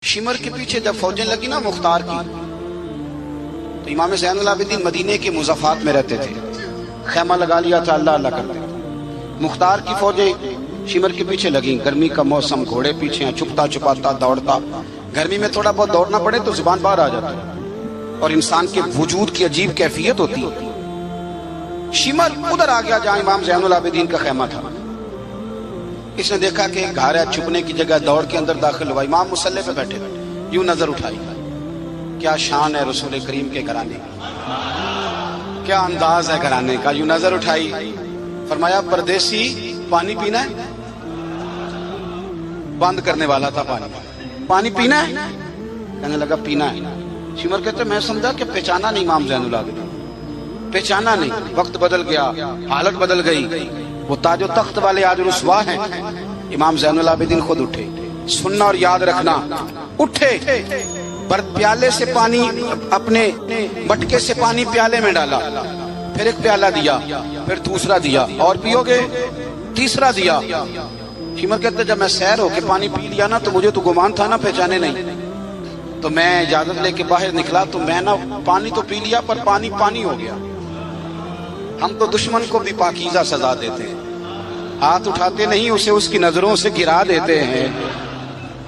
شمر کے پیچھے جب فوجیں لگی نا مختار کی، تو امام زین العابدین مدینے کے مضافات میں رہتے تھے، خیمہ لگا لیا تھا، اللہ اللہ کرتے تھے۔ مختار کی فوجیں شمر کے پیچھے لگیں، گرمی کا موسم، گھوڑے پیچھے ہیں، چھپتا چھپاتا دوڑتا، گرمی میں تھوڑا بہت دوڑنا پڑے تو زبان باہر آ جاتا ہے اور انسان کے وجود کی عجیب کیفیت ہوتی ہے۔ شمر ادھر آ گیا جہاں امام زین العابدین کا خیمہ تھا۔ اس نے دیکھا کہ گھر ہے، چھپنے کی جگہ، دوڑ کے اندر داخل ہوا۔ امام مصلی پہ بیٹھے یوں نظر اٹھائی، کیا شان ہے رسول کریم کے گھرانے کی، کیا انداز ہے گھرانے کا، یوں نظر اٹھائی، فرمایا پردیسی پانی پینا ہے؟ بند کرنے والا تھا پانی پینا ہے؟ کہنے لگا پینا ہے۔ شمر کہتے میں سمجھا کہ پہچانا نہیں امام زین العابدین، پہچانا نہیں۔ وقت بدل گیا، حالت بدل گئی، وہ تاج و تخت والے آج رسوا ہیں۔ امام زین العابدین خود اٹھے، سننا اور یاد رکھنا، اٹھے، پیالے سے پانی، اپنے مٹکے سے پانی پیالے میں ڈالا، پھر ایک پیالہ دیا، پھر دوسرا دیا، اور پیو گے؟ تیسرا دیا۔ شمر کہتے جب میں سیر ہو کے پانی پی لیا نا تو مجھے تو گمان تھا نا پہچانے نہیں، تو میں اجازت لے کے باہر نکلا تو میں نا پانی تو پی لیا پر پانی پانی ہو گیا۔ ہم تو دشمن کو بھی پاکیزہ سزا دیتے ہیں، ہاتھ اٹھاتے نہیں، اسے اس کی نظروں سے گرا دیتے ہیں۔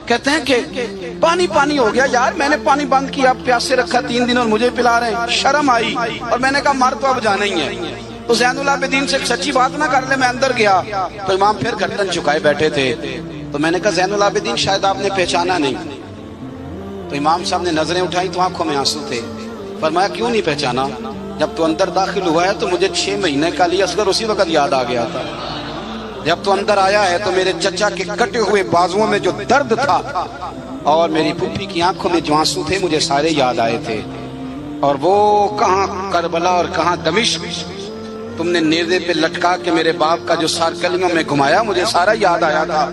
کہتے ہیں کہ پانی پانی ہو گیا، یار میں نے پانی بند کیا، پیاسے رکھا 3 دن اور مجھے پلا رہے ہیں۔ شرم آئی اور میں نے کہا مر تو اب جانا ہی ہے، تو زین العابدین سے سچی بات نہ کر لے۔ میں اندر گیا تو امام پھر گردن چکائے بیٹھے تھے، تو میں نے کہا زین العابدین شاید آپ نے پہچانا نہیں۔ تو امام صاحب نے نظریں اٹھائی تو آنکھوں میں آنسو تھے۔ فرمایا کیوں نہیں پہچانا؟ جب تو اندر داخل ہوا ہے تو مجھے 6 مہینے کا علی اصغر اسی وقت یاد آ گیا تھا۔ جب تو اندر آیا ہے تو میرے چچا کے کٹے ہوئے بازوؤں میں جو درد تھا اور میری پھوپھی کی آنکھوں میں جو آنسو تھے مجھے سارے یاد آئے تھے، اور وہ کہاں کربلا اور کہاں دمشق تم نے نیزے پہ لٹکا کے میرے باپ کا جو سار کلیوں میں گھمایا مجھے سارا یاد آیا تھا۔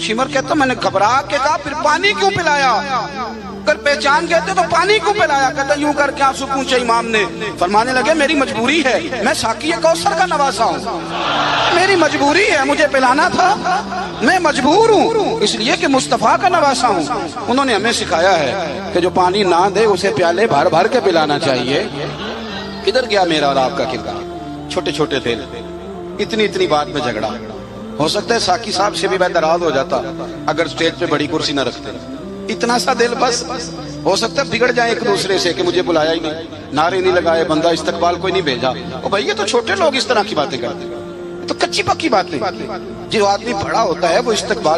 شمر کہتا میں نے گھبرا کے کہا پھر پانی کیوں پلایا؟ اگر پہچان گئے تھے تو پانی کیوں پلایا؟ کہتا یوں کر کے آنسو پوچھے امام نے۔ فرمانے لگے میری مجبوری ہے، میں ساقی کوثر کا نواسا ہوں، میری مجبوری ہے، مجھے پلانا تھا، میں مجبور ہوں، اس لیے کہ مصطفیٰ کا نواسا ہوں۔ انہوں نے ہمیں سکھایا ہے کہ جو پانی نہ دے اسے پیالے بھر بھر کے پلانا چاہیے۔ کدھر گیا میرا اور آپ کا کردار؟ چھوٹے چھوٹے تھے، اتنی بات میں جھگڑا۔ ہو سکتا ہے ساقی صاحب سے بھی میں ناراض ہو جاتا اگر سٹیج پہ بڑی کرسی نہ رکھتے۔ اتنا سا دل بس، ہو سکتا ہے بگڑ جائیں ایک دوسرے سے کہ مجھے بلایا ہی نہیں، نعرے نہیں لگائے، بندہ استقبال کوئی نہیں بھیجا۔ او بھائی یہ تو چھوٹے لوگ اس طرح کی باتیں کرتے ہیں، تو کچی پکی بات نہیں۔ جو آدمی بڑا ہوتا ہے وہ استقبال